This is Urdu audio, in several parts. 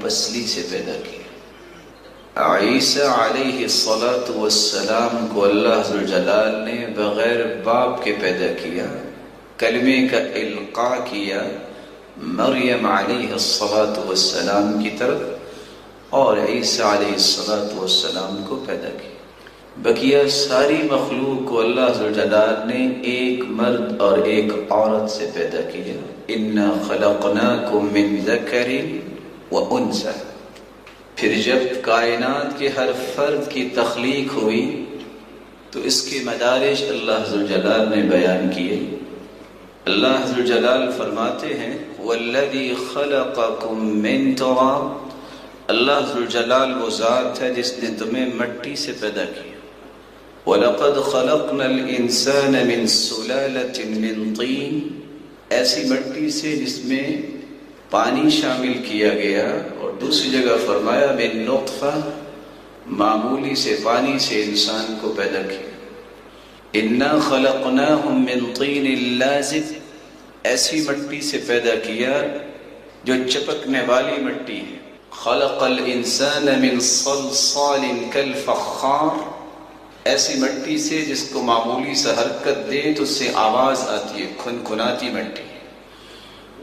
پسلی سے پیدا کیا۔ عیسیٰ علیہ السلام کو اللہ ذوالجلال نے بغیر باپ کے پیدا کیا، کلمے کا القاء کیا مریم علیہ السلام کی طرف، اور عیسیٰ علیہ السلام کو پیدا کیا۔ بقیہ ساری مخلوق کو اللہ ذوالجلال نے ایک مرد اور ایک عورت سے پیدا کیا۔ اِنَّا خَلَقْنَاكُم مِّن ذَكَرٍ وَأُنثَىٰ۔ پھر جب کائنات کے ہر فرد کی تخلیق ہوئی تو اس کے مدارج اللہ ذوالجلال نے بیان کیے۔ اللہ ذوالجلال فرماتے ہیں وَالَّذِي خَلَقَكُم مِّن تُرَابٍ، اللہ ذوالجلال وہ ذات ہے جس نے تمہیں مٹی سے پیدا کیا۔ وَلَقَدْ خَلَقْنَا الْإِنسَانَ مِنْ سُلَالَةٍ مِّن طِينٍ، ایسی مٹی سے جس میں پانی شامل کیا گیا، اور دوسری جگہ فرمایا من نطفہ، معمولی سے پانی سے انسان کو پیدا کیا۔ اِنَّا خَلَقْنَاهُم مِّن طِينٍ لَازِبٍ، ایسی مٹی سے پیدا کیا جو چپکنے والی مٹی ہے۔ خَلَقَ الْإِنسَانَ مِنْ صَلْصَالٍ كَالْفَخَّارِ، ایسی مٹی سے جس کو معمولی سا حرکت دے تو اس سے آواز آتی ہے، کھنکھناتی مٹی۔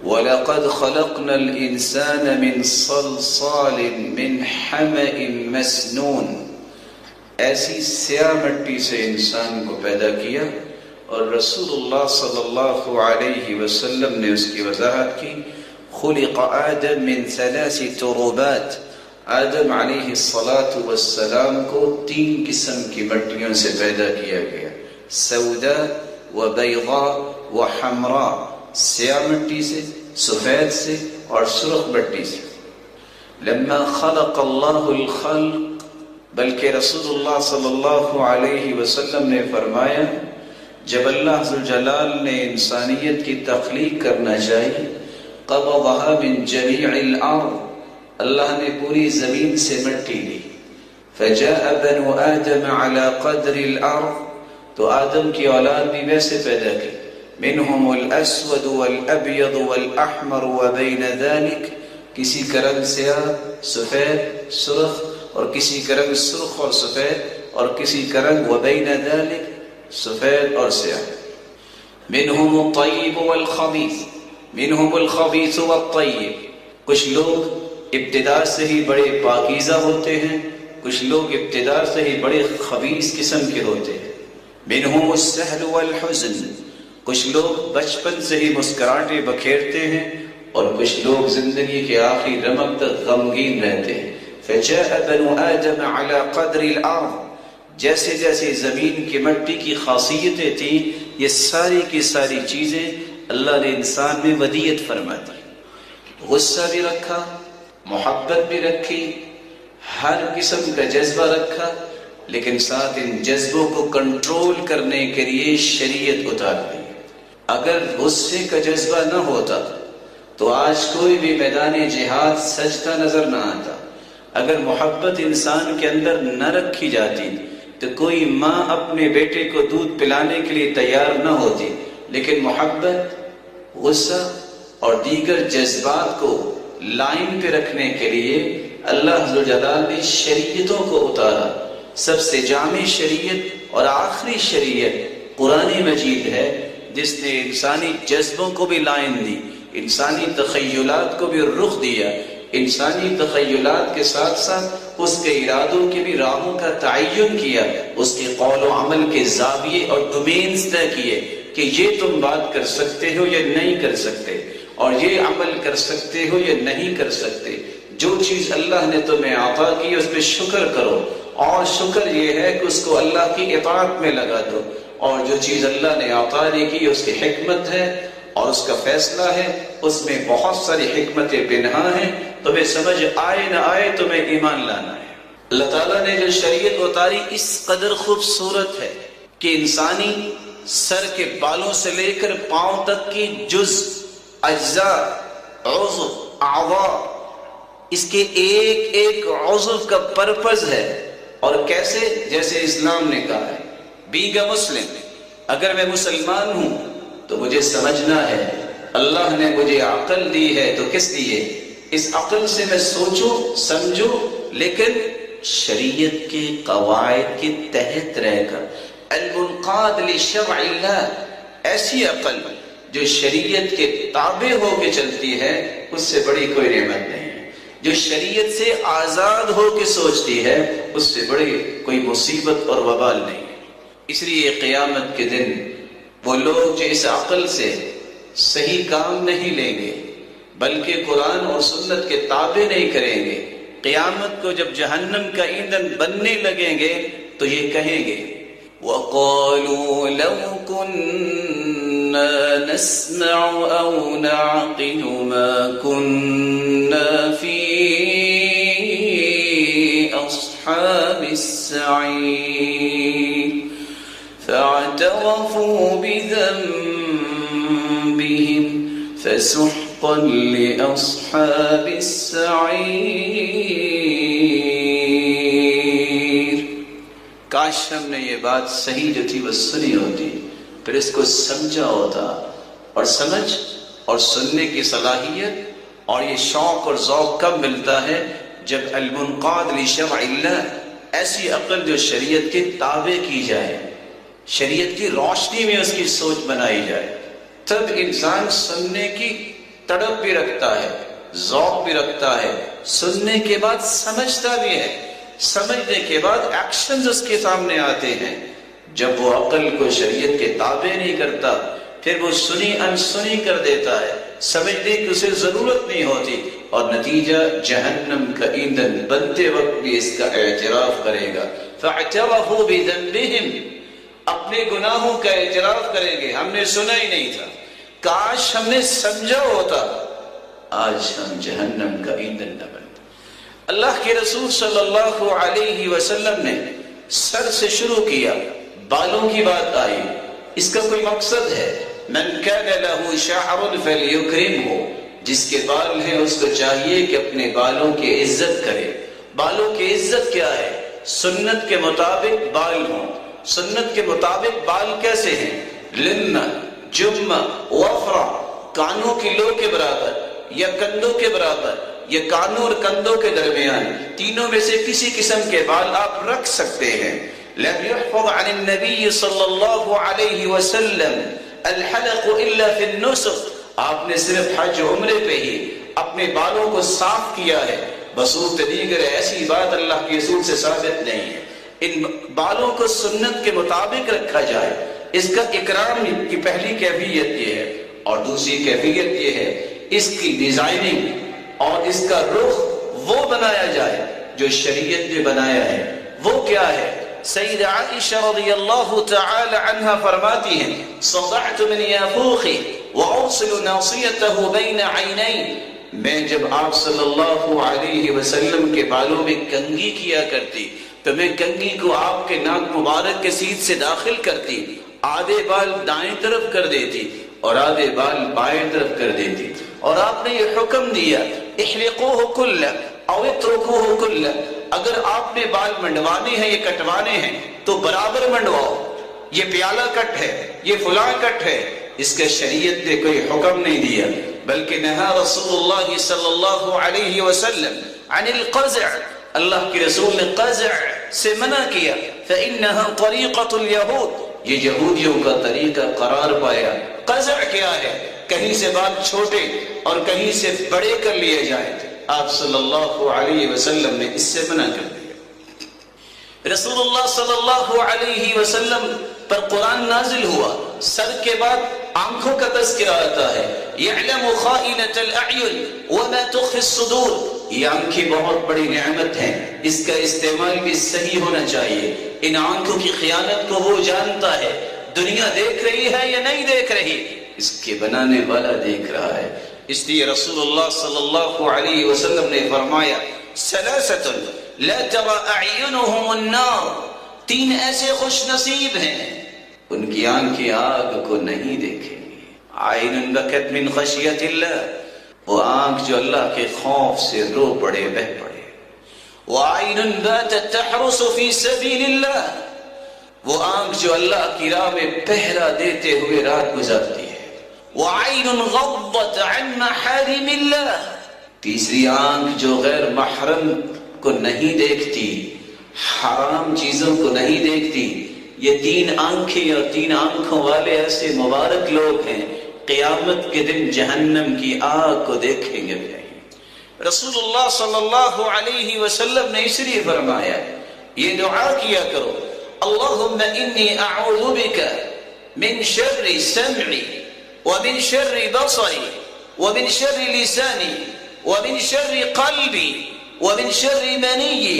وَلَقَدْ خَلَقْنَا الْإِنسَانَ مِنْ صَلْصَالٍ مِّنْ حَمَإٍ مَسْنُونٍ، ایسی سیاہ مٹی سے انسان کو پیدا کیا، اور رسول اللہ صلی اللہ علیہ وسلم نے اس کی وضاحت کی خلق آدم من 3 تربات، آدم علیہ السلام کو 3 قسم کی مٹیوں سے پیدا کیا گیا، سودا و بیضاء و حمراء، سیاہ مٹی سے، سفید سے، اور سرخ مٹی سے۔ لما خلق اللہ الخلق، بلکہ رسول اللہ صلی اللہ علیہ وسلم نے فرمایا جب اللہ ذوالجلال نے انسانیت کی تخلیق کرنا چاہی، قبضها من جمیع الارض، اللہ نے پوری زمین سے مٹی لی، فجاء بنو آدم على قدر الارض، تو آدم کی اولاد بھی ویسے پیدا کی، منہم الاسود والابیض والاحمر وبین ذلك، کسی کا رنگ سیاہ، سفید، سرخ، اور کسی کا رنگ سرخ اور سفید، اور کسی کا رنگ وبین ذلك، سفید اور سیاہ۔ منہم الطیب والخبیث، منہم الخبیث والطیب، کچھ لوگ ابتدا سے ہی بڑے پاکیزہ ہوتے ہیں، کچھ لوگ ابتدا سے ہی بڑے خبیث قسم کے ہوتے ہیں۔ منہم السہل والحزن، کچھ لوگ بچپن سے ہی مسکراہٹیں بکھیرتے ہیں، اور کچھ لوگ زندگی کے آخری رمق تک غمگین رہتے ہیں۔ فجاء بنو آدم على قدر الارض، جیسے جیسے زمین کی مٹی کی خاصیتیں تھیں، یہ ساری کی ساری چیزیں اللہ نے انسان میں ودیت فرما دی۔ غصہ بھی رکھا، محبت بھی رکھی، ہر قسم کا جذبہ رکھا، لیکن ساتھ ان جذبوں کو کنٹرول کرنے کے لیے شریعت اتار دی۔ اگر غصے کا جذبہ نہ ہوتا تو آج کوئی بھی میدان جہاد سجدہ نظر نہ آتا۔ اگر محبت انسان کے اندر نہ رکھی جاتی تو کوئی ماں اپنے بیٹے کو دودھ پلانے کے لیے تیار نہ ہوتی، لیکن محبت، غصہ اور دیگر جذبات کو لائن پہ رکھنے کے لیے اللہ ذوالجلال نے شریعتوں کو اتارا۔ سب سے جامع شریعت اور آخری شریعت قرآن مجید ہے، جس نے انسانی جذبوں کو بھی لائن دی، انسانی تخیلات کو بھی رخ دیا، انسانی تخیلات کے ساتھ ساتھ اس کے ارادوں کے بھی راہوں کا تعین کیا، اس کے قول و عمل کے زاویے اور ڈومینز طے کیے کہ یہ تم بات کر سکتے ہو یا نہیں کر سکتے، اور یہ عمل کر سکتے ہو یا نہیں کر سکتے۔ جو چیز اللہ نے تمہیں عطا کی اس پہ شکر کرو، اور شکر یہ ہے کہ اس کو اللہ کی اطاعت میں لگا دو، اور جو چیز اللہ نے عطا نہیں کی اس کی حکمت ہے اور اس کا فیصلہ ہے، اس میں بہت ساری حکمتیں پنہاں ہیں، تمہیں سمجھ آئے نہ آئے تمہیں ایمان لانا ہے۔ اللہ تعالیٰ نے جو شریعت اتاری اس قدر خوبصورت ہے کہ انسانی سر کے بالوں سے لے کر پاؤں تک کی جز، اجزاء، عضو، اعضاء، اس کے ایک ایک عضو کا پرپز ہے، اور کیسے؟ جیسے اسلام نے کہا ہے بینگ اے مسلم، اگر میں مسلمان ہوں تو مجھے سمجھنا ہے اللہ نے مجھے عقل دی ہے تو کس لیے؟ اس عقل سے میں سوچوں سمجھوں لیکن شریعت کے قواعد کے تحت رہ کر. المنقاد لشرع اللہ، ایسی عقل جو شریعت کے تابع ہو کے چلتی ہے، اس سے بڑی کوئی نعمت نہیں ہے. جو شریعت سے آزاد ہو کے سوچتی ہے، اس سے بڑی کوئی مصیبت اور وبال نہیں ہے. اس لیے قیامت کے دن وہ لوگ جو اس عقل سے صحیح کام نہیں لیں گے بلکہ قرآن اور سنت کے تابع نہیں کریں گے، قیامت کو جب جہنم کا ایندھن بننے لگیں گے تو یہ کہیں گے وَقَالُوا لَوْ كُنَّا نَسْمَعُ أَوْ نَعْقِلُ مَا كُنَّا فِي أَصْحَابِ السَّعِيرِ فَاعْتَرَفُوا بِذَنبِهِمْ فَسُحْقًا لِأَصْحَابِ السَّعِيرِ. کاش ہم نے یہ بات صحیح جو تھی وہ سنی ہوتی، پھر اس کو سمجھا ہوتا. اور سمجھ اور سننے کی صلاحیت اور یہ شوق اور ذوق کب ملتا ہے؟ جب المنقاد لشرع اللہ، ایسی عقل جو شریعت کے تابع کی جائے، شریعت کی روشنی میں اس کی سوچ بنائی جائے، تب انسان سننے کی تڑپ بھی رکھتا ہے، ذوق بھی رکھتا ہے، سننے کے بعد سمجھتا بھی ہے، سمجھنے کے بعد ایکشنز اس کے سامنے آتے ہیں. جب وہ عقل کو شریعت کے تابع نہیں کرتا، پھر وہ سنی انسنی کر دیتا ہے، سمجھنے کی اسے ضرورت نہیں ہوتی، اور نتیجہ جہنم کا ایندھن بنتے وقت بھی اس کا اعتراف کرے گا. فَاعْتَرَفُوا بِذَنبِهِمْ، اپنے گناہوں کا اعتراف کریں گے، ہم نے سنا ہی نہیں تھا، کاش ہم نے سمجھا ہوتا، آج ہم جہنم کا ایندھن نہ بنتے. اللہ کے رسول صلی اللہ علیہ وسلم نے سر سے شروع کیا، بالوں کی بات آئی، اس کا کوئی مقصد ہے؟ من کان له شعر فلیکرمہ، جس کے بال ہیں اس کو چاہیے کہ اپنے بالوں کی عزت کرے. بالوں کی عزت کیا ہے؟ سنت کے مطابق بال ہوں. سنت کے مطابق بال کیسے ہیں؟ لمہ، جمہ، وفرہ، کانوں کی لو کے برابر یا کندھوں کے برابر یا کانوں اور کندھوں کے درمیان، تینوں میں سے کسی قسم کے بال آپ رکھ سکتے ہیں. لم يحفظ عن النبی صلی اللہ علیہ وسلم الحلق الا فی النسک، آپ نے صرف حج عمرے پہ ہی اپنے بالوں کو صاف کیا ہے، بصورت دیگر ایسی بات اللہ کے رسول سے ثابت نہیں ہے. ان بالوں کو سنت کے مطابق رکھا جائے، اس کا اکرام کی پہلی کیفیت یہ ہے. اور دوسری کیفیت یہ ہے اس کی ڈیزائننگ اور اس کا رخ وہ بنایا جائے جو شریعت نے بنایا ہے. وہ کیا ہے؟ سیدہ عائشہ رضی اللہ تعالی عنہ فرماتی ہیں صدعت من یافوخی وأوصل ناصیته بین عینی، میں جب آپ صلی اللہ علیہ وسلم کے بالوں میں کنگھی کیا کرتی تو میں کنگھی کو آپ کے ناک مبارک کے سیدھ سے داخل کرتی، آدھے بال دائیں طرف کر دیتی اور آدھے بال بائیں طرف کر دیتی. اور آپ نے یہ حکم دیا احلقوہ کلہ او اترکوہ کلہ، اگر آپ نے بال منڈوانے ہیں یا کٹوانے ہیں تو برابر منڈواؤ، یہ پیالہ کٹ ہے، یہ فلاں کٹ ہے. اس کا شریعت نے کوئی حکم نہیں دیا، بلکہ نہا رسول اللہ صلی اللہ علیہ وسلم عن القزع، اللہ کے رسول نے قزع سے منع کیا. فإنها طریقۃ اليہود، یہ یہودیوں کا طریقہ قرار پایا. قزع کیا ہے؟ کہیں سے بال چھوٹے اور کہیں سے بڑے کر لیے جائیں. آپ صلی اللہ علیہ وسلم نے اس سے منع کر دیا. رسول اللہ صلی اللہ علیہ وسلم پر قرآن نازل ہوا، سر کے بعد آنکھوں کا تذکرہ آتا ہے. یعلم خائنۃ الاعین وما تخفی الصدور، یہ آنکھیں بہت بڑی نعمت ہیں، اس کا استعمال بھی صحیح ہونا چاہیے. ان آنکھوں کی خیانت کو وہ جانتا ہے، دنیا دیکھ رہی ہے یا نہیں دیکھ رہی، اس کے بنانے والا دیکھ رہا ہے. اس لیے رسول اللہ صلی اللہ علیہ وسلم نے فرمایا ثلاثۃ لا ترى اعینهم النار، تین ایسے خوش نصیب ہیں ان کی آنکھیں آگ کو نہیں دیکھیں گی. عین بکت من خشیت اللہ، وہ آنکھ جو اللہ کے خوف سے رو پڑے بہ پڑے. وعین باتت تحرس فی سبیل اللہ، وہ آنکھ جو اللہ کی راہ میں پہرا دیتے ہوئے رات گزارتی ہے. وعین غضت عن محارم اللہ، تیسری آنکھ جو غیر محرم کو نہیں دیکھتی، حرام چیزوں کو نہیں دیکھتی. یہ 3 آنکھیں اور 3 آنکھوں والے ایسے مبارک لوگ ہیں، قیامت کے دن جہنم کی آگ کو دیکھیں گے. رسول اللہ صلی اللہ علیہ وسلم نے اس لیے فرمایا یہ دعا کیا کرو، اللہم انی اعوذ بک من شر سمعی ومن شر بصری ومن شر لسانی ومن شر قلبی ومن شر منی.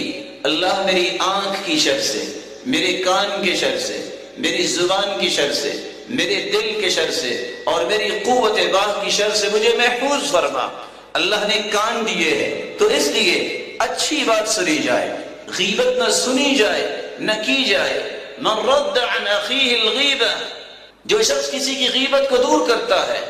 اللہ میری آنکھ کی شر سے، میرے کان کے شر سے، میری زبان کی شر سے، میرے دل کے شر سے اور میری قوت باہ کی شر سے مجھے محفوظ فرما. اللہ نے کان دیے ہیں تو اس لیے اچھی بات سنی جائے، غیبت نہ سنی جائے نہ کی جائے. من رد عن اخیہ الغیبہ، جو شخص کسی کی غیبت کو دور کرتا ہے،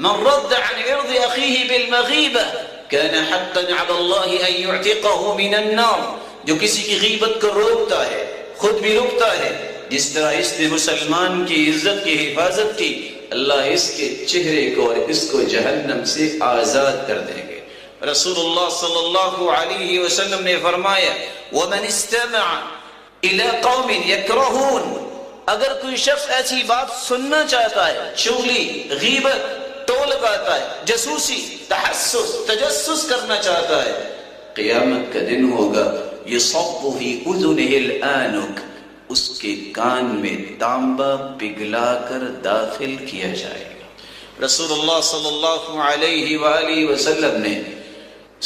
من رد عن عرض اخیہ بالمغیبہ کان حقا علی اللہ ان یعتقہ من النار. جو کسی کی غیبت کو روکتا ہے خود بھی رکتا ہے، جس طرح اس نے مسلمان کی عزت کی حفاظت کی، اللہ اس کے چہرے کو اور اس کو جہنم سے آزاد کر دیں گے. رسول اللہ صلی اللہ علیہ وسلم نے فرمایا وَمَنِ اسْتَمَعَ إِلَىٰ قَوْمٍ يَكْرَهُونَ، اگر کوئی شخص ایسی بات سننا چاہتا ہے، چغلی، غیبت، ٹول لگاتا ہے، جاسوسی، تحسس، تجسس کرنا چاہتا ہے، قیامت کا دن ہوگا يَصَبُّ فِي أُذُنِهِ الْآنُكَ، اس کے کان میں تانبا پگھلا کر داخل کیا جائے گا. رسول اللہ صلی اللہ علیہ وآلہ وسلم نے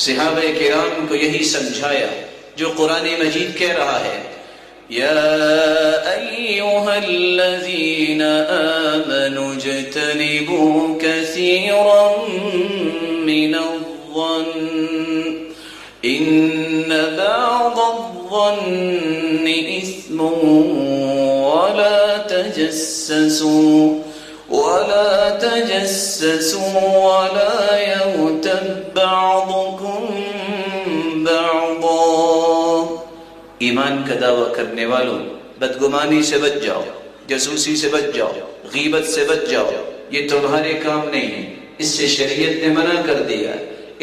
صحابہ کرام کو یہی سمجھایا جو قرآن مجید کہہ رہا ہے یا ایھا الذین آمنوا اجتنبوا کثیرا من الظن ان بعض الظن اثم ولا تجسسوا ولا يغتب بعضكم بعضا. ایمان کا دعویٰ کرنے والوں، بدگمانی سے بچ جاؤ، جاسوسی سے بچ جاؤ، غیبت سے بچ جاؤ. یہ تمہارے کام نہیں ہے، اس سے شریعت نے منع کر دیا.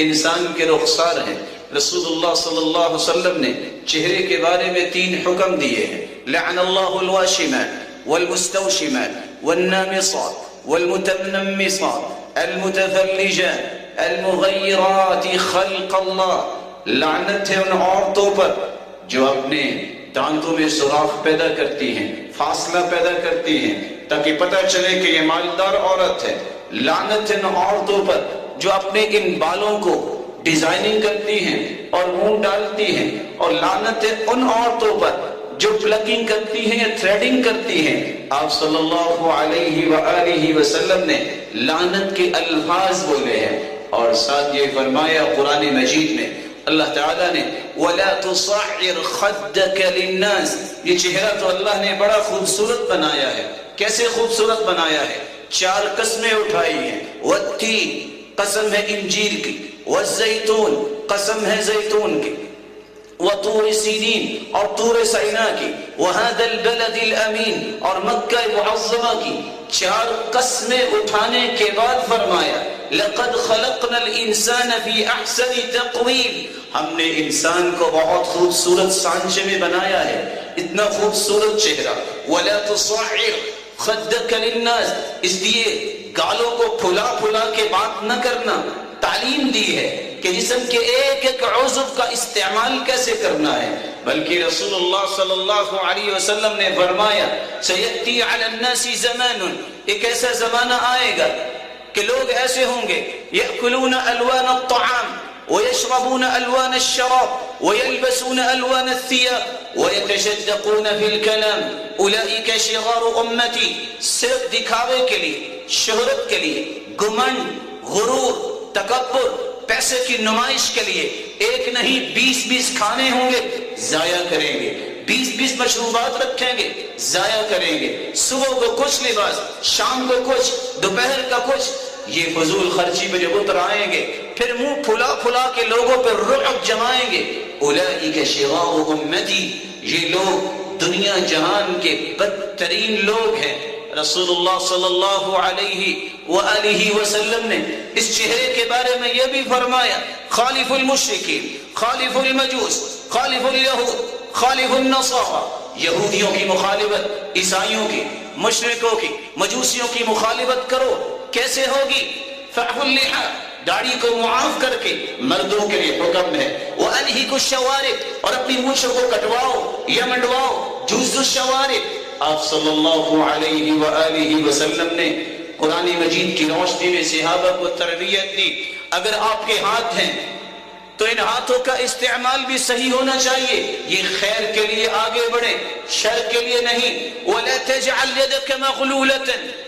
انسان کے رخسار ہیں. رسول اللہ صلی اللہ علیہ وسلم نے چہرے کے بارے میں 3 حکم دیے ہیں. لعن اللہ الواشمات والمستوشمات والنامصات والمتنمصات المتفلجات المغیرات خلق اللہ. لعنت ہے ان عورتوں پر جو اپنے دانتوں میں سوراخ پیدا کرتی ہیں، فاصلہ پیدا کرتی ہیں تاکہ پتہ چلے کہ یہ مالدار عورت ہے. لعنت ہے ان عورتوں پر جو اپنے ان بالوں کو ڈیزائننگ کرتی ہیں اور منہ ڈالتی ہیں. اور لعنت ہے ان عورتوں پر جو پلگنگ کرتی ہیں یا تھریڈنگ کرتی ہیں. آپ صلی اللہ علیہ وآلہ وسلم نے لعنت کے الفاظ بولے ہیں اور ساتھ یہ فرمایا قرآن مجید میں اللہ تعالیٰ نے وَلَا تُصَعِّرْ خَدَّكَ لِلنَّاسِ. یہ چہرہ تو اللہ نے بڑا خوبصورت بنایا ہے. کیسے خوبصورت بنایا ہے؟ 4 قسمیں اٹھائی ہیں. وَالتِّينِ قسم ہے انجیر کی، وَالزَّيْتُونِ قسم ہے زیتون کی، وَطُورِ سِینِین اور طور سینا کی، وَهَذَا الْبَلَدِ الْأَمِینِ اور مکہ معظمہ کی. 4 قسمیں اٹھانے کے بعد فرمایا لَقَدْ خَلَقْنَا الْإِنسَانَ فِي أَحْسَنِ تَقْوِيمٍ. ہم نے انسان کو بہت خوبصورت سانچے میں بنایا ہے، اتنا خوبصورت چہرہ. وَلَا تُصَعِّرْ خَدَّكَ لِلنَّاسِ، اس لیے گالوں کو پھلا پھلا کے بات نہ کرنا. تعلیم دی ہے کہ جسم کے ایک ایک عضو کا استعمال کیسے کرنا ہے. بلکہ رسول اللہ صلی اللہ علیہ وسلم نے فرمایا سیأتی علی الناس زمان، ایک ایسا زمانہ آئے گا کہ لوگ ایسے ہوں گے یأکلون الوان الطعام ويشربون الوان الشراب ويلبسون الوان الثياب ويتشدقون في الكلام اولئک شرار امتی. صرف دکھاوے کے لیے، شہرت کے لیے، گمنڈ، غرور، تکبر، پیسے کی نمائش کے لیے 1 نہیں 20 کھانے ہوں گے، ضائع کریں گے. 20 مشروبات رکھیں گے، ضائع کریں گے. صبح کو کچھ لباس، شام کو کچھ، دوپہر کا کچھ. یہ فضول خرچی میں جب اتر آئیں گے پھر منہ پھلا پھلا کے لوگوں پر رعب جمائیں گے. اولئک شرار امتی، یہ لوگ دنیا جہان کے بدترین لوگ ہیں. رسول اللہ صلی اللہ علیہ وآلہ وسلم نے اس چہرے کے بارے میں یہ بھی فرمایا، خالف المشرکین، خالف المجوس، خالف الیہود، خالف النصارى، یہودیوں کی مخالفت، عیسائیوں کی، مشرکوں کی، مجوسیوں کی مخالفت کرو، کیسے ہوگی؟ فَأْفُوا اللِّحَىٰ، داڑھی کو معاف کر کے مردوں کے لیے حکم ہے، وَأَنْهِكُوا الشَّوَارِبَ، اور اپنی مونچھوں کو کٹواؤ یا منڈواؤ، جُزُّ الشَّوَارِبِ۔ آپ صلی اللہ علیہ وآلہ وسلم نے قرآن مجید کی روشنی میں صحابہ کو تربیت دی، اگر آپ کے ہاتھ ہیں تو ان ہاتھوں کا استعمال بھی صحیح ہونا چاہیے، یہ خیر کے لیے آگے بڑھے، شر کے لیے نہیں۔ وَلَا تَجْعَلْ يَدَكَ مَغْلُولَةً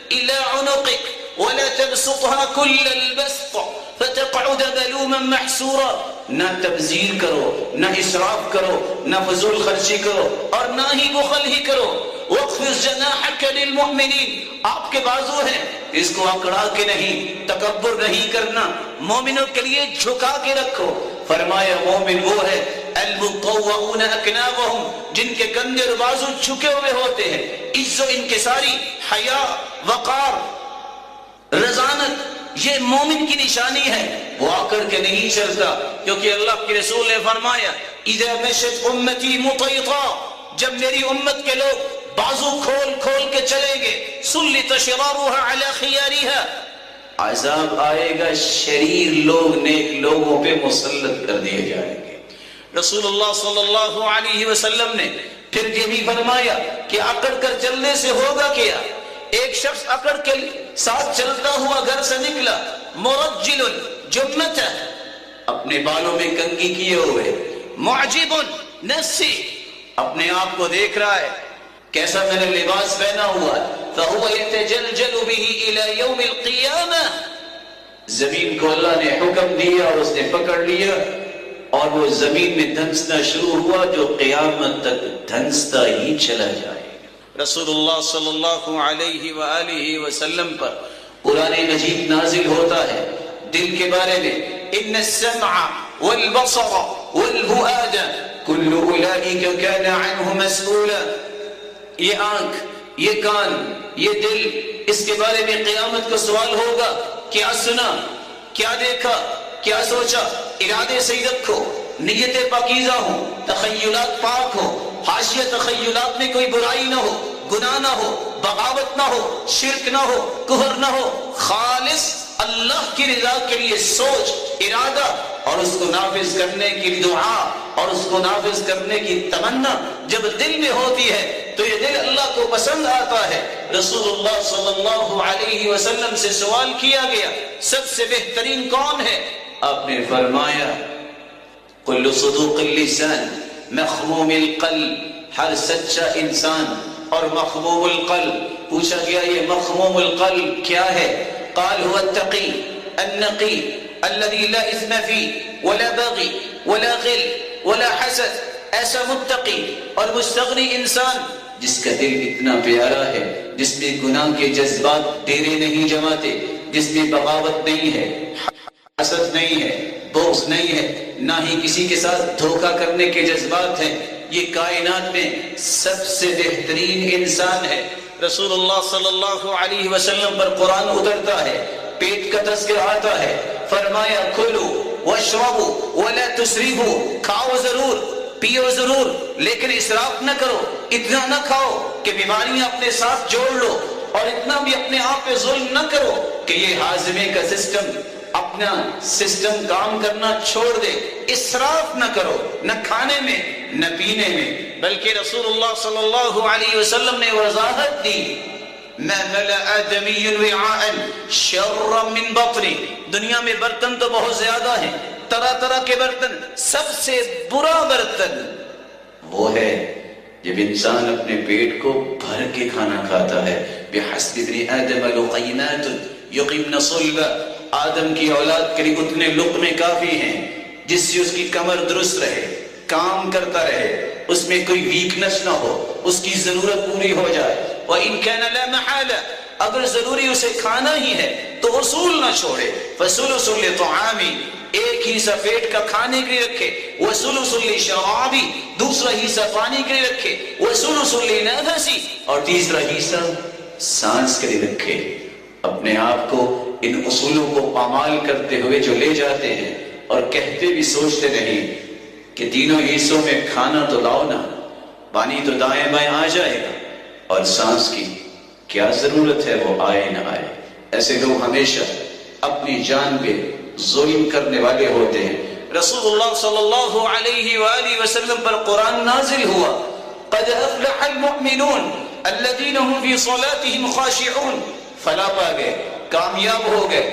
إِلَىٰ عُنُقِكَ وَلَا تَبْسُطْهَا كُلَّ الْبَسْطِ فَتَقْعُدَ مَلُومًا مَحْسُورًا، نہ تبذیر کرو، نہ اسراف کرو، نہ فضول خرچی کرو، اور نہ ہی بخل ہی کرو۔ وَاخْفِضْ جَنَاحَكَ لِلْمُؤْمِنِينَ، آپ کے بازو ہیں، اس کو اکڑا کے نہیں، تکبر نہیں کرنا، مومنوں کے لیے جھکا کے رکھو۔ فرمایا مومن وہ ہے الْمُطَوَّعُونَ أَكْنَافَهُمْ، جن کے کندھے اور بازو جھکے ہوئے ہوتے ہیں، عز و انکساری، حیا، وقار، رضانت، یہ مومن کی نشانی ہے، وہ آ کر کے نہیں چلتا، کیونکہ اللہ کے رسول نے فرمایا اِذَا مَشَتْ أُمَّتِي مُطَيْطًا، جب میری امت کے لوگ بازو کھول کھول کے چلیں گے، سُلِّطَ شِرَارُهَا عَلَى خِيَارِهَا، عذاب آئے گا، شریر لوگ نیک لوگوں پہ مسلط کر دیے جائیں گے۔ رسول اللہ صلی اللہ علیہ وسلم نے پھر یہ بھی فرمایا کہ اکڑ کر چلنے سے ہوگا کیا؟ ایک شخص اکڑ کے ساتھ چلتا ہوا گھر سے نکلا، مرجل جمتہ، اپنے بالوں میں کنگھی کیے ہوئے، معجب نفسی، اپنے آپ کو دیکھ رہا ہے کیسا میں نے لباس پہنا ہوا ہے، فَهُوَ يَتَجَلْجَلُ بِهِ إِلَى يَوْمِ الْقِيَامَةِ، زمین کو اللہ نے حکم دیا اور اس نے پکڑ لیا اور وہ زمین میں دھنسنا شروع ہوا جو قیامت تک دھنستا ہی چلا جائے گا۔ رسول اللہ صلی اللہ علیہ وآلہ وسلم پر قرآن مجید نازل ہوتا ہے دل کے بارے میں، إِنَّ السَّمْعَ وَالْبَصَرَ وَالْفُؤَادَ كُلُّ أُولَئِكَ كَانَ عَنْهُ مَسْئُولًا، یہ آنکھ، یہ کان، یہ دل، اس کے بارے میں قیامت کا سوال ہوگا، کیا سنا، کیا دیکھا، کیا سوچا، ارادے صحیح رکھو، نیتیں پاکیزہ ہوں، تخیلات پاک ہو، حاشیہ تخیلات میں کوئی برائی نہ ہو، گناہ نہ ہو، بغاوت نہ ہو، شرک نہ ہو، کفر نہ ہو، خالص اللہ کی رضا کے لیے سوچ، ارادہ، اور اس کو نافذ کرنے کی دعا اور اس کو نافذ کرنے کی تمنا جب دل میں ہوتی ہے تو یہ دل اللہ کو پسند آتا ہے۔ رسول اللہ صلی اللہ علیہ وسلم سے سوال کیا گیا سب سے بہترین کون ہے؟ آپ نے فرمایا کل صدوق اللسان مخموم القلب، ہر سچا انسان اور مخموم القلب۔ پوچھا گیا یہ مخموم القلب کیا ہے؟ قال هو التقی النقی الذي لا اثم فيه ولا بغي ولا غل ولا حسد، ایسا متقی اور مستغنی انسان جس کا دل اتنا پیارا ہے، جس میں گناہ کے جذبات ڈیرے نہیں جماتے، جس میں بغاوت نہیں ہے، حسد نہیں ہے، بغض نہیں ہے، نہ ہی کسی کے ساتھ دھوکہ کرنے کے جذبات ہیں، یہ کائنات میں سب سے بہترین انسان ہے۔ رسول اللہ صلی اللہ علیہ وسلم پر قرآن اترتا ہے، پیٹ کا تذکرہ آتا ہے، فرمایا کھولو واشربو ولا تسرفو، کھاؤ ضرور، پیو ضرور، لیکن اسراف نہ کرو، اتنا نہ کھاؤ کہ بیماریاں اپنے ساتھ جوڑ لو، اور اتنا بھی اپنے آپ پہ ظلم نہ کرو کہ یہ ہاضمے کا سسٹم اپنا سسٹم کام کرنا چھوڑ دے۔ اسراف نہ کرو، نہ کھانے میں نہ پینے میں، بلکہ رسول اللہ صلی اللہ علیہ وسلم نے وضاحت دی ما ملأ آدمی وعاء شرا من بطنی، دنیا میں برتن تو بہت زیادہ ہیں، طرح طرح کے برتن، سب سے برا برتن وہ ہے جب انسان اپنے پیٹ کو بھر کے کھانا کھاتا ہے۔ بحسب ابن آدم لقیمات یقمن صلبا، آدم کی اولاد کے لیے اتنے لقمے کافی ہیں جس سے اس کی کمر درست رہے، کام کرتا رہے، اس میں کوئی ویکنس نہ ہو، اس کی ضرورت پوری ہو جائے۔ وَإِن كَانَ لَا مَحَالَ، اگر ضروری اسے کھانا ہی ہے تو اصول نہ چھوڑے۔ فَثُلُثٌ لِطَعَامِ، ایک حصہ پیٹ کا کھانے کے لیے رکھے، وَثُلُثٌ لِشَرَابِ، دوسرا حصہ پانی کے لیے رکھے، وَثُلُثٌ لِنَفَسِ، اور تیسرا حصہ سانس کے لیے رکھے. اپنے آپ کو ان اصولوں کو پامال کرتے ہوئے جو لے جاتے ہیں اور کہتے بھی سوچتے نہیں کہ تینوں حصوں میں کھانا تو لاؤ نا, پانی تو دائیں بائیں آ جائے گا, اور سانس کی کیا ضرورت ہے وہ آئے نہ آئے. ایسے لوگ ہمیشہ اپنی جان پہ ظلم کرنے والے ہوتے ہیں. رسول اللہ صلی اللہ علیہ وآلہ وسلم پر قرآن نازل ہوا, قد افلح المؤمنون الذین هم فی صلاتهم خاشعون. فلاح پا گئے, کامیاب ہو گئے,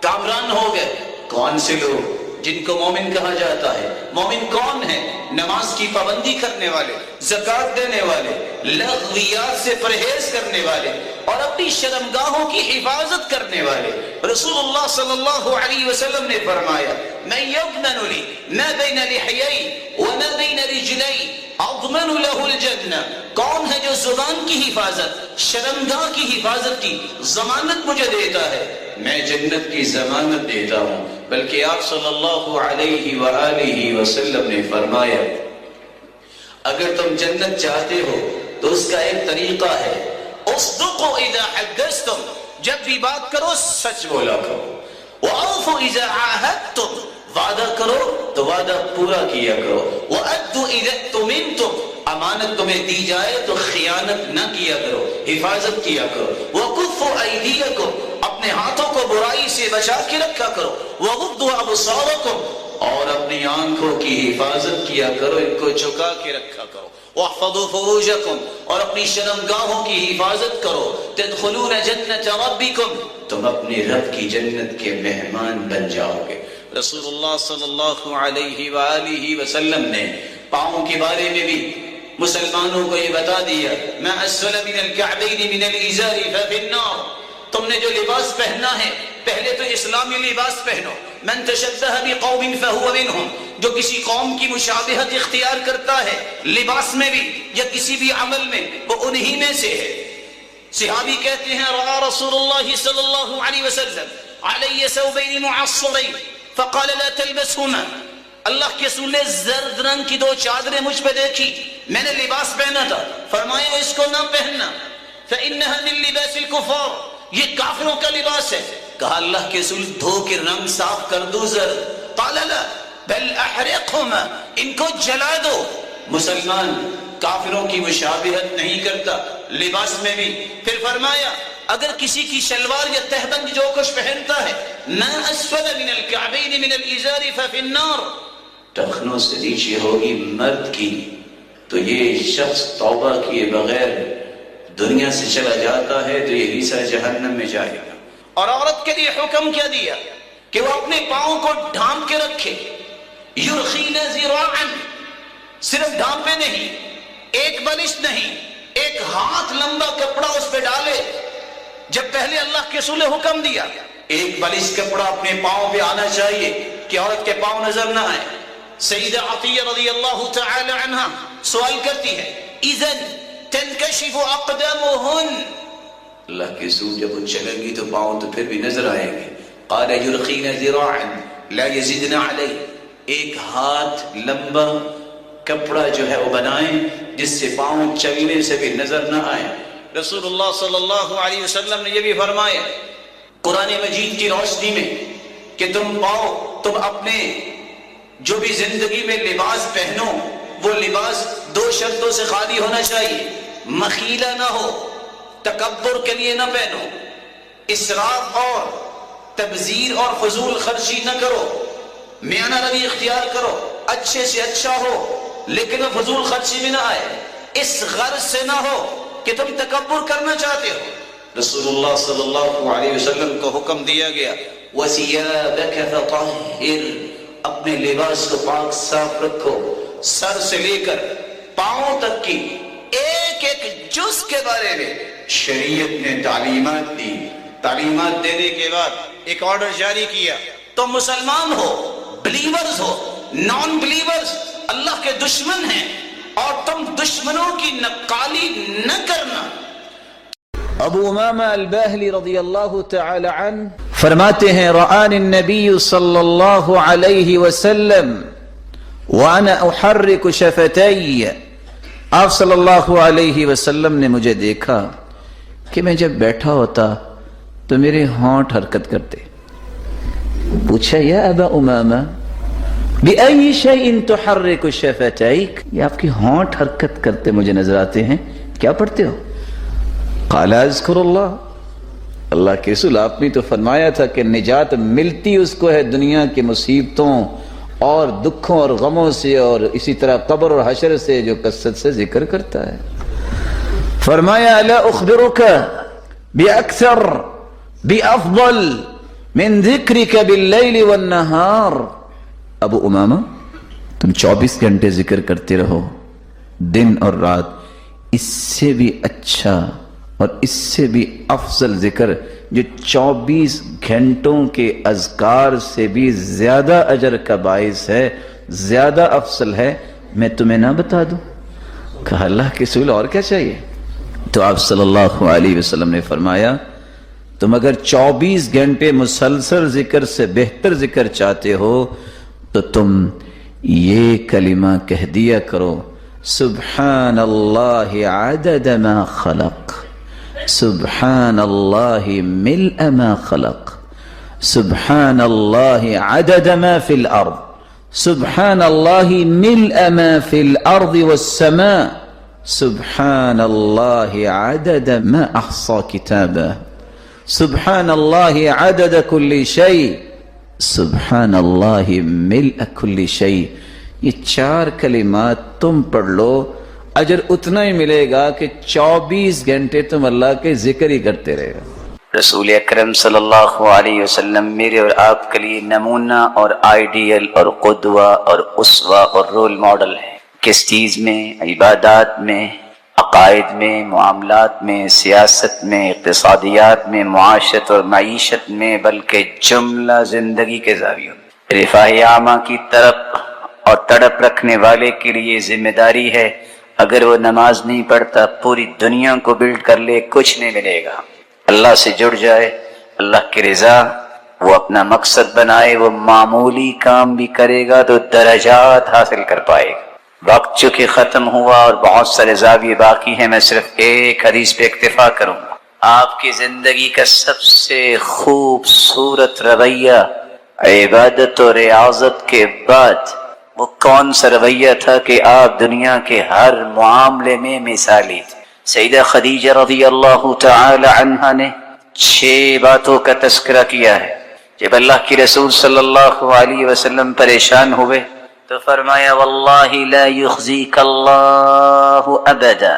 کامران ہو گئے. کون سے لوگ جن کو مومن کہا جاتا ہے؟ مومن کون ہے؟ نماز کی پابندی کرنے والے, زکوٰۃ دینے والے, لغویات سے پرہیز کرنے والے اور اپنی شرمگاہوں کی حفاظت کرنے والے. رسول اللہ صلی اللہ علیہ وسلم نے فرمایا, من یضمن لی ما بین لحیی وما بین رجلی اضمن له الجنہ. کون ہے جو زبان کی حفاظت, شرمگاہ کی حفاظت کی ضمانت مجھے دیتا ہے؟ میں جنت کی ضمانت دیتا ہوں. بلکہ آپ صلی اللہ علیہ وآلہ وسلم نے فرمایا, اگر تم جنت چاہتے ہو تو اس کا ایک طریقہ ہے, اصدقوا اذا حدثتم, جب بھی بات کرو سچ بولا کرو. واوفوا اذا عاہدتم, وعدہ کرو تو وعدہ پورا کیا کرو. وادوا اذا اؤتمنتم, امانت تمہیں دی جائے تو خیانت نہ کیا کرو, حفاظت کیا کرو. وکفوا ایدیکم, اپنے ہاتھوں کو برائی سے بچا کے رکھا کرو. وغضوا ابصارکم, اور اپنی آنکھوں کی حفاظت کیا کرو, ان کو جھکا کے رکھا کرو. واحفظوا فروجکم, اور اپنی شرمگاہوں کی حفاظت کرو. تدخلون جنت ربکم, تم اپنے رب کی جنت کے مہمان بن جاؤ گے. رسول اللہ صلی اللہ علیہ وآلہ وسلم نے پاؤں کے بارے میں بھی مسلمانوں کو یہ بتا دیا, ما اسفل من الکعبین من الازار ففی النار. تم نے جو لباس پہننا ہے پہلے تو اسلامی لباس پہنو. من تشبہ بقوم فہو منہم, جو کسی قوم کی مشابہت اختیار کرتا ہے لباس میں بھی یا کسی بھی عمل میں, وہ انہی میں سے ہے. صحابی کہتے ہیں, رأى رسول اللہ صلی اللہ علیہ وسلم علی ثوبین معصرین فقال لا تلبسهما. اللہ کے رسول نے زرد رنگ کی دو چادریں مجھ پہ دیکھی, میں نے لباس پہنا تھا, فرمایا اس کو نہ پہننا. فإنها من لباس الكفار, یہ کافروں کا لباس ہے. کہا اللہ کے رسول دھو کے رنگ صاف کر دو زرد. قال لا بل احرقهما, ان کو جلا دو. مسلمان کافروں کی مشابہت نہیں کرتا لباس میں بھی. پھر فرمایا اگر کسی کی شلوار یا تہبند جو کچھ پہنتا ہے, ما اسفل من الکعبین من الازار ففی النار, ٹخنوں سے نیچے ہوگی مرد کی, تو یہ شخص توبہ کیے بغیر دنیا سے چلا جاتا ہے تو یہ حصہ جہنم میں جائے گا. اور عورت کے لیے حکم کیا دیا کہ وہ اپنے پاؤں کو ڈھانپ کے رکھے. یرخین ذراعا, صرف ڈھانپے نہیں, ایک بلش نہیں, ایک ہاتھ لمبا کپڑا اس پہ ڈالے. جب پہلے اللہ کے رسول نے حکم دیا ایک بلش کپڑا اپنے پاؤں پہ آنا چاہیے کہ عورت کے پاؤں نظر نہ آئے. سیدہ عطیہ رضی اللہ تعالی عنہ سوال کرتی ہے, اذن تنکشف اقدامہن, اللہ کے رسول جب وہ چلیں گی تو پاؤں تو پھر بھی نظر آئیں گے. قال یرخین ذراعا لا یزدن علیہ, ایک ہاتھ لمبا کپڑا جو ہے وہ بنائیں جس سے پاؤں چلنے سے بھی نظر نہ آئے. رسول اللہ صلی اللہ علیہ وسلم نے یہ بھی فرمایا قرآن مجید کی روشنی میں کہ تم اپنے جو بھی زندگی میں لباس پہنو وہ لباس دو شرطوں سے خالی ہونا چاہیے. مخیلہ نہ ہو, تکبر کے لیے نہ پہنو, اسراف اور تبذیر اور فضول خرچی نہ کرو, میانہ روی اختیار کرو, اچھے سے اچھا ہو لیکن وہ فضول خرچی میں نہ آئے. اس غرض سے نہ ہو کہ تم تکبر کرنا چاہتے ہو. رسول اللہ صلی اللہ علیہ وسلم کو حکم دیا گیا وَثِيَابَكَ فَطَهِّرْ, اپنے لباس کو پاک صاف رکھو, سر سے لے کر پاؤں تک کی ایک ایک جز کے بارے میں شریعت نے تعلیمات دی. تعلیمات دینے کے بعد ایک آرڈر جاری کیا, تم مسلمان ہو, بلیورز ہو, نان بلیورز اللہ کے دشمن ہیں اور تم دشمنوں کی نقالی نہ کرنا. ابو امامہ الباہلی رضی اللہ تعالی عنہ فرماتے ہیں رآنی النبی صلی اللہ علیہ وسلم وانا احرک شفتی, آپ صلی اللہ علیہ وسلم نے مجھے دیکھا کہ میں جب بیٹھا ہوتا تو میرے ہونٹ حرکت کرتے. پوچھا یا ابا امامہ بِأَيِّ شَيْءٍ تُحَرِّكُ شَفَتَيْكَ، یہ آپ کی ہونٹ حرکت کرتے مجھے نظر آتے ہیں، کیا پڑھتے ہو؟ قال اذکر اللہ، اللہ کے رسول آپ نے تو فرمایا تھا کہ نجات ملتی اس کو ہے دنیا کی مصیبتوں اور دکھوں اور غموں سے، اور اسی طرح قبر اور حشر سے، جو کثرت سے ذکر کرتا ہے. فرمایا الا اخبرک باکثر بافضل من ذکرک باللیل والنہار، ابو امامہ تم 24 گھنٹے ذکر کرتے رہو دن اور رات، اس سے بھی اچھا اور اس سے بھی افضل ذکر جو 24 گھنٹوں کے اذکار سے بھی زیادہ اجر کا باعث ہے، زیادہ افضل ہے، میں تمہیں نہ بتا دوں؟ کہا اللہ کے رسول اور کیا چاہیے؟ تو آپ صلی اللہ علیہ وسلم نے فرمایا تم اگر 24 گھنٹے مسلسل ذکر سے بہتر ذکر چاہتے ہو تو تم یہ کلمہ کہہ دیا کرو، سبحان اللہ عدد ما خلق، سبحان اللہ ملء ما خلق، سبحان اللہ عدد ما فی الارض، سبحان اللہ ملء ما فی الارض والسماء، سبحان اللہ عدد ما احصى کتابہ، سبحان اللہ عدد کل شیء، سبحان اللہ ملء کل شیء. یہ 4 کلمات تم پڑھ لو، اجر اتنا ہی ملے گا کہ 24 گھنٹے تم اللہ کے ذکر ہی کرتے رہے گا. رسول اکرم صلی اللہ علیہ وسلم میرے اور آپ کے لیے نمونہ اور آئیڈیل اور قدوہ اور اسوہ اور رول ماڈل ہے. کس چیز میں؟ عبادات میں، عقائد میں، معاملات میں، سیاست میں، اقتصادیات میں، معاشرت اور معیشت میں، بلکہ جملہ زندگی کے زاویوں میں. رفاہ عامہ کی طرف اور تڑپ رکھنے والے کے لیے ذمہ داری ہے، اگر وہ نماز نہیں پڑھتا پوری دنیا کو بلڈ کر لے کچھ نہیں ملے گا. اللہ سے جڑ جائے، اللہ کی رضا وہ اپنا مقصد بنائے، وہ معمولی کام بھی کرے گا تو درجات حاصل کر پائے گا. وقت چونکہ ختم ہوا اور بہت سارے زاویے باقی ہیں، میں صرف ایک حدیث پہ اکتفا کروں گا. آپ کی زندگی کا سب سے خوبصورت رویہ عبادت و ریاضت کے بعد وہ کون سا رویہ تھا کہ آپ دنیا کے ہر معاملے میں مثالی تھے؟ سیدہ خدیجہ رضی اللہ تعالی عنہا نے 6 باتوں کا تذکرہ کیا ہے. جب اللہ کی رسول صلی اللہ علیہ وسلم پریشان ہوئے تو فرمایا واللہ لا یخزیک اللہ ابدا،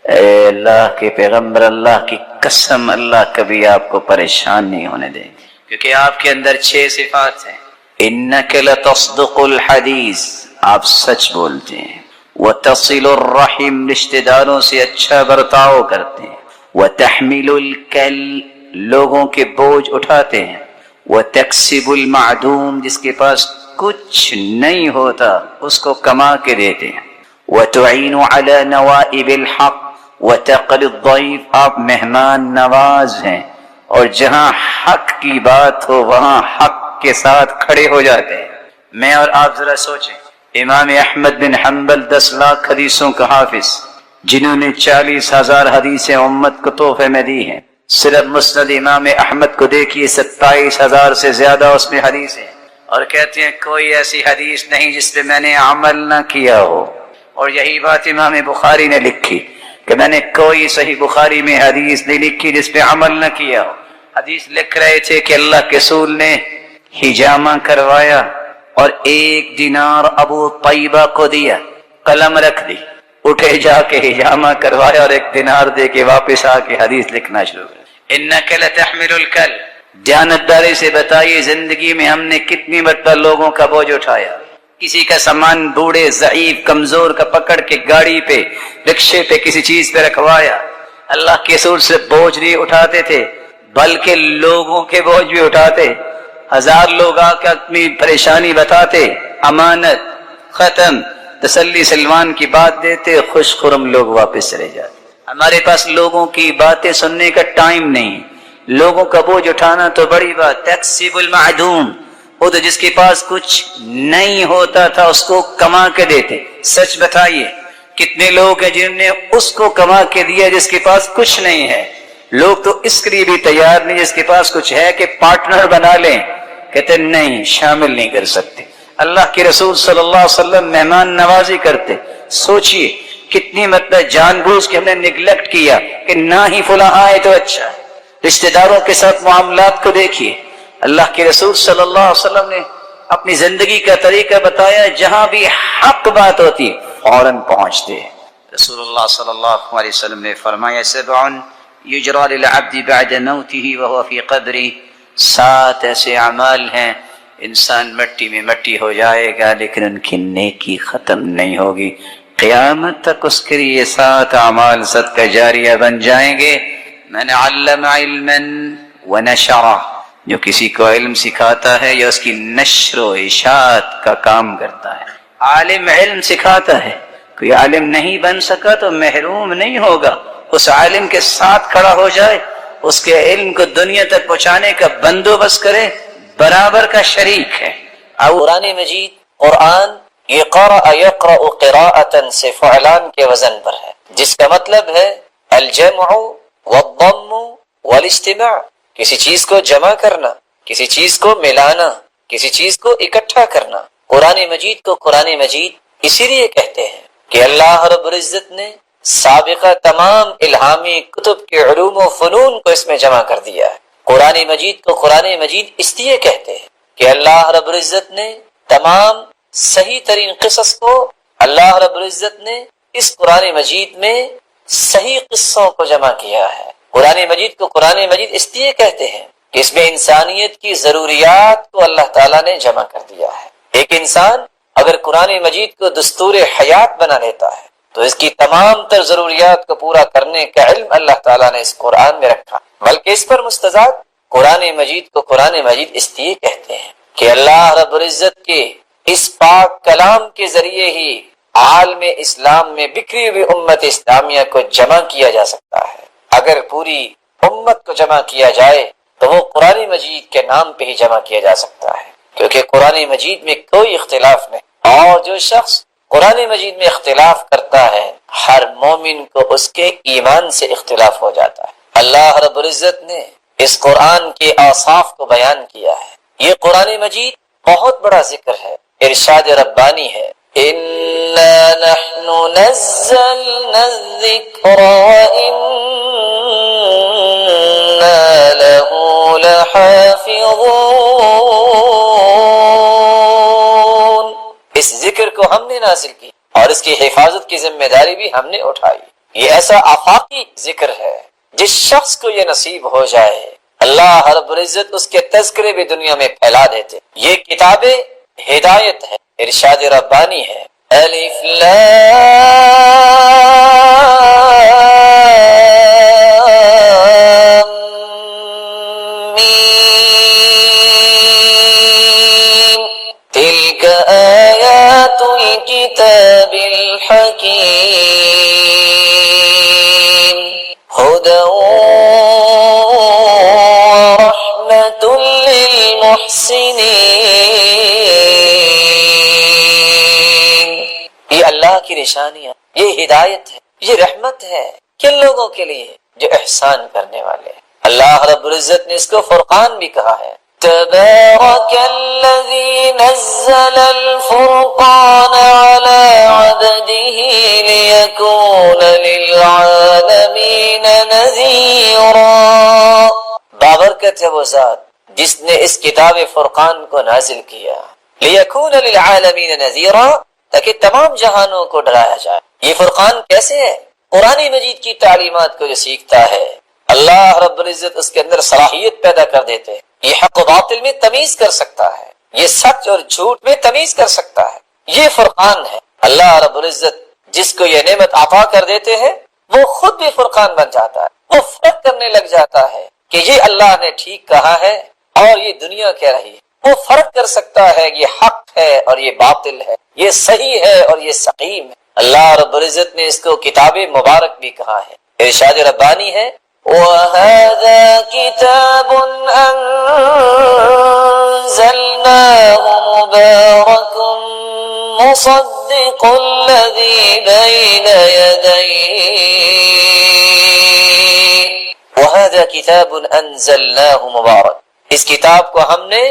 اے اللہ کے پیغمبر، اللہ کی قسم اللہ کبھی آپ کو پریشان نہیں ہونے دیں گے، کیونکہ آپ کے اندر 6 صفات ہیں. انک لتصدق الحدیث، آپ سچ بولتے ہیں، وتصل الرحم، رشتہ داروں سے اچھا برتاؤ کرتے ہیں، وتحمل الکل، لوگوں کے بوجھ اٹھاتے ہیں، وتکسب المعدوم، جس کے پاس کچھ نہیں ہوتا اس کو کما کے دیتے ہیں، وتعین علی نوائب الحق وتقل الضیف، آپ مہمان نواز ہیں اور جہاں حق کی بات ہو وہاں حق کے ساتھ کھڑے ہو جاتے ہیں. میں اور آپ ذرا سوچیں، امام احمد بن حنبل 10 لاکھ حدیثوں کا حافظ، جنہوں نے 40,000 حدیثیں امت کو تحفے میں دی ہیں. صرف مسند امام احمد کو دیکھیے، 27,000 سے زیادہ اس میں حدیثیں، اور کہتے ہیں کوئی ایسی حدیث نہیں جس پہ میں نے عمل نہ کیا ہو. اور یہی بات امام بخاری نے لکھی کہ میں نے کوئی صحیح بخاری میں حدیث نہیں لکھی جس پہ عمل نہ کیا ہو. حدیث لکھ رہے تھے کہ اللہ کے رسول نے حجامہ کروایا اور 1 دینار ابو طیبہ کو دیا، قلم رکھ دی، اٹھے جا کے حجامہ کروایا اور 1 دینار دے کے واپس آ کے حدیث لکھنا شروع کیا. انک لتحمل الکل، دیانتداری سے بتائیے زندگی میں ہم نے کتنی مرتبہ لوگوں کا بوجھ اٹھایا. کسی کا سامان بوڑھے ضعیف کمزور کا پکڑ کے گاڑی پہ رکشے پہ کسی چیز پہ رکھوایا. اللہ کے رسول سے بوجھ نہیں اٹھاتے تھے بلکہ لوگوں کے بوجھ بھی اٹھاتے. 1000 لوگ آ کے اپنی پریشانی بتاتے، امانت ختم، تسلی سلمان کی بات دیتے، خوش خرم لوگ واپس چلے جاتے. ہمارے پاس لوگوں کی باتیں سننے کا ٹائم نہیں، لوگوں کا بوجھ اٹھانا تو بڑی بات. تکسب المعدوم، وہ تو جس کے پاس کچھ نہیں ہوتا تھا اس کو کما کے دیتے. سچ بتائیے کتنے لوگ ہیں جنہوں نے اس کو کما کے دیا جس کے پاس کچھ نہیں ہے. لوگ تو اس کے لیے بھی تیار نہیں جس کے پاس کچھ ہے کہ پارٹنر بنا لیں، کہتے نہیں، شامل نہیں کر سکتے۔ اللہ کے رسول صلی اللہ علیہ وسلم مہمان نوازی کرتے، سوچئے کتنی مطلب جان بوجھ کے ہم نے نگلیکٹ کیا کہ نہ ہی فلاں آئے تو اچھا ہے۔ رشتہ داروں کے ساتھ معاملات کو دیکھیے، اللہ کے رسول صلی اللہ علیہ وسلم نے اپنی زندگی کا طریقہ بتایا، جہاں بھی حق بات ہوتی فوراً پہنچتے۔ رسول اللہ صلی اللہ علیہ وسلم نے فرمایا سبع یجری للعبد بعد موته وهو في قبره، 7 ایسے اعمال ہیں انسان مٹی میں مٹی ہو جائے گا لیکن ان کی نیکی ختم نہیں ہوگی، قیامت تک اس کے لیے 7 اعمال صدقہ جاریہ بن جائیں گے۔ من علم علما ونشرہ، جو کسی کو علم سکھاتا ہے یا اس کی نشر و اشاعت کا کام کرتا ہے۔ عالم علم سکھاتا ہے، کوئی عالم نہیں بن سکا تو محروم نہیں ہوگا، اس عالم کے ساتھ کھڑا ہو جائے، اس کے علم کو دنیا تک پہنچانے کا بندوبست کرے، برابر کا شریک ہے۔ قرآن مجید، قرآن یہ قرأ یقرأ قراءة سے فعلان کے وزن پر ہے، جس کا مطلب ہے الجمع والضم والاجتماع، کسی چیز کو جمع کرنا، کسی چیز کو ملانا، کسی چیز کو اکٹھا کرنا۔ قرآن مجید کو قرآن مجید اسی لیے کہتے ہیں کہ اللہ رب العزت نے سابقہ تمام الہامی کتب کے علوم و فنون کو اس میں جمع کر دیا ہے۔ قرآن مجید کو قرآن مجید اس لیے کہتے ہیں کہ اللہ رب العزت نے تمام صحیح ترین قصص کو، اللہ رب العزت نے اس قرآن مجید میں صحیح قصوں کو جمع کیا ہے۔ قرآن مجید کو قرآن مجید اس لیے کہتے ہیں کہ اس میں انسانیت کی ضروریات کو اللہ تعالیٰ نے جمع کر دیا ہے۔ ایک انسان اگر قرآن مجید کو دستور حیات بنا لیتا ہے تو اس کی تمام تر ضروریات کو پورا کرنے کا علم اللہ تعالیٰ نے اس قرآن میں رکھا، بلکہ اس پر مستزاد قرآن مجید کو قرآن مجید اس لیے کہتے ہیں کہ اللہ رب العزت کے اس پاک کلام کے ذریعے ہی عالم اسلام میں بکھری ہوئی امت اسلامیہ کو جمع کیا جا سکتا ہے۔ اگر پوری امت کو جمع کیا جائے تو وہ قرآن مجید کے نام پہ ہی جمع کیا جا سکتا ہے، کیونکہ قرآن مجید میں کوئی اختلاف نہیں، اور جو شخص قرآن مجید میں اختلاف کرتا ہے ہر مومن کو اس کے ایمان سے اختلاف ہو جاتا ہے۔ اللہ رب العزت نے اس قرآن کے اوصاف کو بیان کیا ہے۔ یہ قرآن مجید بہت بڑا ذکر ہے، ارشاد ربانی ہے، اِنَّا نَحْنُ نَزَّلْنَا الذِّكْرَ وَإِنَّا لَهُ لَحَافِظُونَ۔ اس ذکر کو ہم نے نازل کی اور اس کی حفاظت کی ذمہ داری بھی ہم نے اٹھائی۔ یہ ایسا آفاقی ذکر ہے، جس شخص کو یہ نصیب ہو جائے اللہ رب العزت اس کے تذکرے بھی دنیا میں پھیلا دیتے۔ یہ کتاب ہدایت ہے، ارشاد ربانی ہے، الف لام میم تلک آیات الکتاب الحکیم ہدی ورحمۃ للمحسنین۔ یہ اللہ کی نشانیاں، یہ ہدایت ہے، یہ رحمت ہے کن لوگوں کے لیے؟ جو احسان کرنے والے۔ اللہ رب العزت نے اس کو فرقان بھی کہا ہے، تبارک الذی نزل الفرقان علی عبدہ لیکون للعالمین نذیرا۔ بابرکت ہے وہ ذات جس نے اس کتاب فرقان کو نازل کیا، لیکون للعالمین نذیرا، تاکہ تمام جہانوں کو ڈرایا جائے۔ یہ فرقان کیسے ہے؟ قرآن مجید کی تعلیمات کو جو سیکھتا ہے اللہ رب العزت اس کے اندر صلاحیت پیدا کر دیتے، یہ حق و باطل میں تمیز کر سکتا ہے، یہ سچ اور جھوٹ میں تمیز کر سکتا ہے۔ یہ فرقان ہے۔ اللہ رب العزت جس کو یہ نعمت عطا کر دیتے ہیں وہ خود بھی فرقان بن جاتا ہے، وہ فرق کرنے لگ جاتا ہے کہ یہ اللہ نے ٹھیک کہا ہے اور یہ دنیا کہہ رہی ہے۔ وہ فرق کر سکتا ہے یہ حق ہے اور یہ باطل ہے، یہ صحیح ہے اور یہ سقیم ہے۔ اللہ رب العزت نے اس کو کتاب مبارک بھی کہا ہے، ارشاد ربانی ہے، وَهَذَا كِتَابٌ أَنزَلْنَاهُ مُبَارَكٌ مُصَدِّقُ الَّذِي بَيْنَ يَدَيْهِ هذا كتاب أنزلناه مبارك، اس کتاب کو ہم نے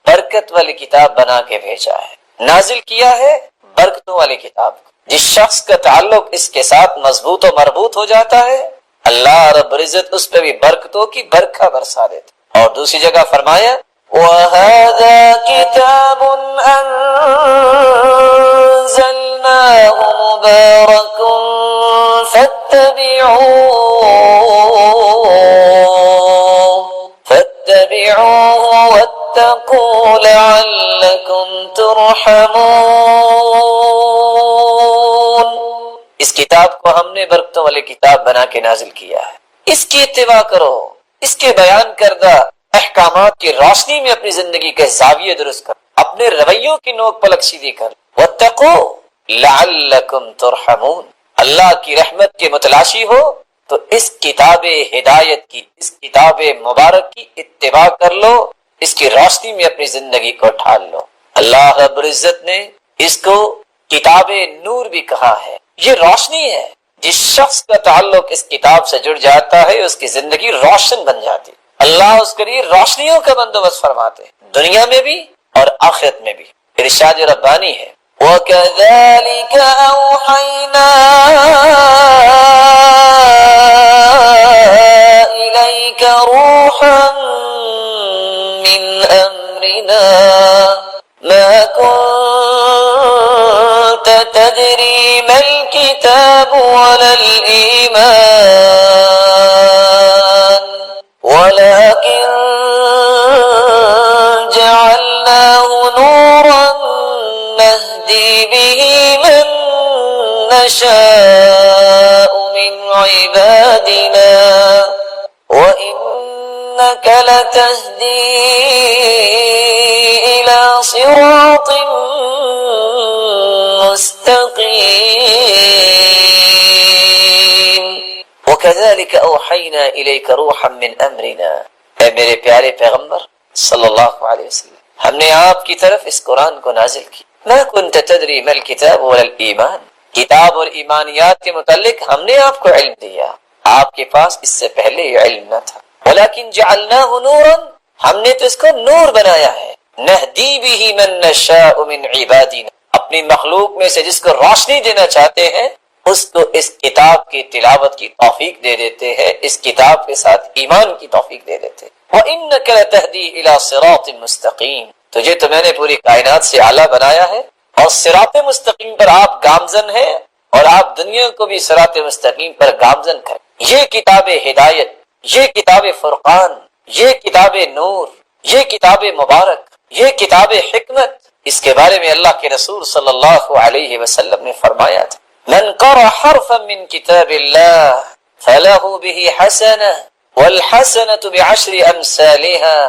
برکت والی کتاب بنا کے بھیجا ہے، نازل کیا ہے برکتوں والی کتاب کو۔ جس شخص کا تعلق اس کے ساتھ مضبوط و مربوط ہو جاتا ہے، اللہ رب العزت اس پہ بھی برکتوں کی برکھا برسا دیتے۔ اور دوسری جگہ فرمایا وَهَذَا كِتَابٌ أَنزَلْنَاهُ مُبَارَكٌ فَاتَّبِعُوهُ وَاتَّقُوا لَعَلَّكُمْ تُرْحَمُونَ۔ اس کتاب کو ہم نے برکتوں والی کتاب بنا کے نازل کیا ہے، اس کی اتباع کرو، اس کے بیان کردہ احکامات کی روشنی میں اپنی زندگی کے زاویے درست کرو، اپنے رویوں کی نوک پلک سیدھی کرو۔ واتقوا لعلکم ترحمون، اللہ کی رحمت کے متلاشی ہو تو اس کتاب ہدایت کی، اس کتاب مبارک کی اتباع کر لو، اس کی روشنی میں اپنی زندگی کو ڈھال لو۔ اللہ رب العزت نے اس کو کتاب نور بھی کہا ہے، یہ روشنی ہے۔ جس شخص کا تعلق اس کتاب سے جڑ جاتا ہے اس کی زندگی روشن بن جاتی، اللہ اس کے لیے روشنیوں کا بندوبست فرماتے ہیں، دنیا میں بھی اور آخرت میں بھی۔ ارشاد ربانی ہے وَكَذَلِكَ أَوْحَيْنَا إِلَيْكَ رُوحًا مِّنْ أَمْرِنَا مَا كُنتَ تَدْرِي مَا الْكِتَابُ وَلَا الْإِيمَانُ وَلَكِنْ جَعَلْنَاهُ نُورًا نَهْدِي بِهِ مَن نَّشَاءُ مِنْ عِبَادِنَا وَإِنَّكَ لَتَهْدِي إِلَى صِرَاطٍ مُسْتَقِيمٍ وَكَذَلِكَ أَوْحَيْنَا إِلَيْكَ رُوحًا مِّنْ أَمْرِنَا، اے میرے پیارے پیغمبر صلی اللہ علیہ وسلم، ہم نے آپ کی طرف اس قرآن کو نازل کی۔ مَا كُنْتَ تَدْرِي مَا الْكِتَابُ وَلَا الْإِيمَانُ، کتاب اور ایمانیات کے متعلق ہم نے آپ کو علم دیا، آپ کے پاس اس سے پہلے یہ علم نہ تھا۔ وَلَكِنْ جَعَلْنَاهُ نُورًا، ہم نے تو اس کو نور بنایا ہے، نَهْدِي بِهِ مَن نَّشَاءُ مِنْ عِبَادِنَا، اپنی مخلوق میں سے جس کو روشنی دینا چاہتے ہیں اس کو اس کتاب کی تلاوت کی توفیق دے دیتے ہیں، اس کتاب کے ساتھ ایمان کی توفیق دے دیتے ہیں۔ وَإِنَّكَ لَتَهْدِي إِلَى صِرَاطٍ مُسْتَقِيمٍ، تجھے تو میں نے پوری کائنات سے اعلیٰ بنایا ہے اور صراط مستقیم پر آپ گامزن ہیں، اور آپ دنیا کو بھی صراط مستقیم پر گامزن کریں۔ یہ کتاب ہدایت، یہ کتاب فرقان، یہ کتاب نور، یہ کتاب مبارک، یہ کتاب حکمت، اس کے بارے میں اللہ کے رسول صلی اللہ علیہ وسلم نے فرمایا تھا من قرأ حرفا من کتاب اللہ فله به حسنة والحسنة بعشر أمثالها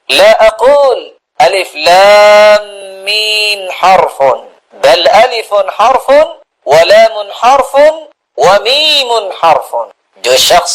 لا أقول ألف لام میم حرف بل ألف حرف ولام حرف ومیم حرف، جو شخص،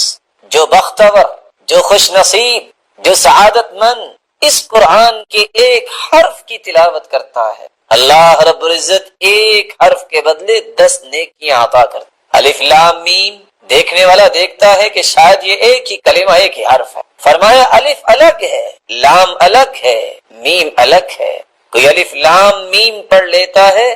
جو بختور، جو خوش نصیب، جو سعادت مند اس قرآن کے ایک حرف کی تلاوت کرتا ہے، اللہ رب العزت ایک حرف کے بدلے 10 نیکیاں عطا کرتا۔ الف لام میم، دیکھنے والا دیکھتا ہے کہ شاید یہ ایک ہی کلمہ، ایک ہی حرف ہے، فرمایا الف الگ ہے، لام الگ ہے، میم الگ ہے۔ کوئی الف لام میم پڑھ لیتا ہے،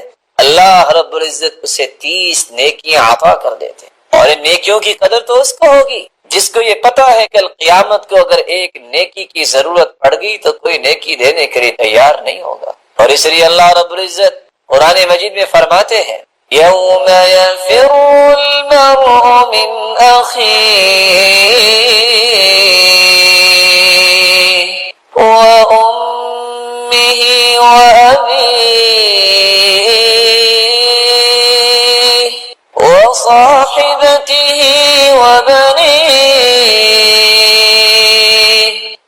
اللہ رب العزت اسے 30 نیکیاں عطا کر دیتے، اور ان نیکیوں کی قدر تو اس کو ہوگی جس کو یہ پتا ہے کہ قیامت کو اگر ایک نیکی کی ضرورت پڑ گئی تو کوئی نیکی دینے کے لیے تیار نہیں ہوگا۔ اور اس لیے اللہ رب العزت قرآن مجید میں فرماتے ہیں یوم یفر المرء من اخیہ وامہ وابیہ وصاحبتہ وبنیہ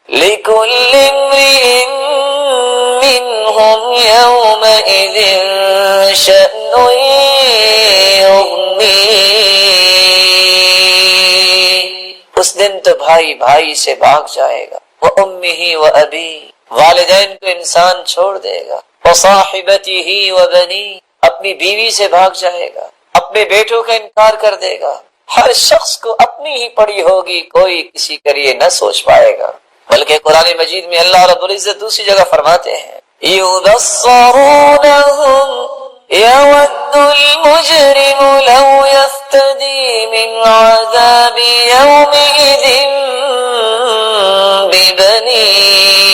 لکل امرئ منہم یومئذ شأن یغنیہ، اس دن تو بھائی بھائی سے بھاگ جائے گا، وامہ وابیہ، والدین کو انسان چھوڑ دے گا، وصاحبتہ وبنیہ، اپنی بیوی سے بھاگ جائے گا، اپنے بیٹوں کا انکار کر دے گا، ہر شخص کو اپنی ہی پڑی ہوگی، کوئی کسی کے لیے نہ سوچ پائے گا۔ بلکہ قرآن مجید میں اللہ رب العزت دوسری جگہ فرماتے ہیں یبصرونہم یود المجرم لو یفتدی من عذاب یومئذ ببنیہ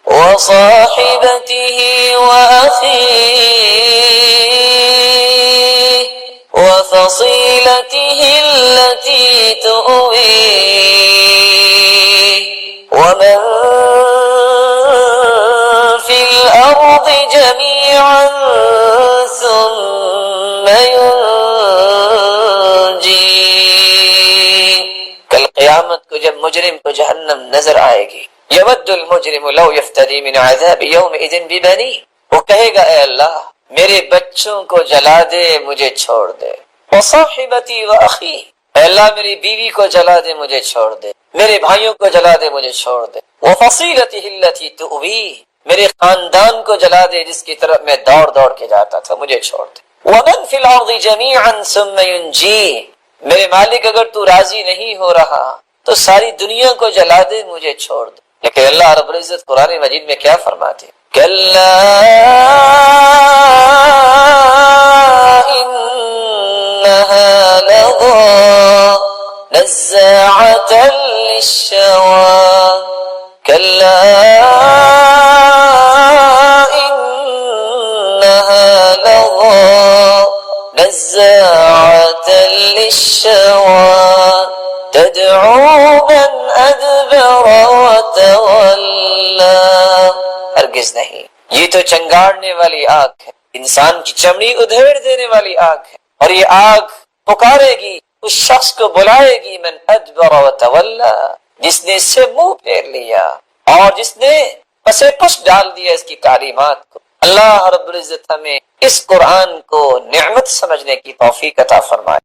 وصاحبته وأخيه وفصيلته التي تؤويه ومن في الأرض جميعا ثم ينجيه۔ کل قیامت کو جب مجرم کو جہنم نظر آئے گی، یود المجرم لو یفتدی من عذاب یومئذ ببنیہ، وہ کہے گا اے اللہ میرے بچوں کو جلا دے، مجھے چھوڑ دے، وصاحبتی واخی، اے اللہ میری بیوی کو جلا دے، مجھے چھوڑ دے، میرے بھائیوں کو جلا دے، مجھے چھوڑ دے، وفصیلتہ التی تؤوی، میرے خاندان کو جلا دے جس کی طرف میں دوڑ دوڑ کے جاتا تھا، مجھے چھوڑ دے، ومن فی الارض جمیعا ثم ینجی، میرے مالک اگر تو راضی نہیں ہو رہا تو ساری دنیا کو جلا دے، مجھے چھوڑ دے۔ لیکن اللہ رب العزت قرآن مجید میں کیا فرماتے ہیں؟ کلا انہا لظی نزاعۃ للشوی، کلا انہا لظی نزاعۃ للشوی تدعو من ادبر وتولى، ہرگز نہیں، یہ تو چنگاڑنے والی آگ ہے، انسان کی چمڑی ادھیڑ دینے والی آگ ہے، اور یہ آگ پکارے گی، اس شخص کو بلائے گی، من ادبر وتولى، جس نے اس سے منہ پھیر لیا اور جس نے پسے پش ڈال دیا اس کی تعلیمات کو۔ اللہ رب العزت ہمیں اس قرآن کو نعمت سمجھنے کی توفیق عطا فرمائے۔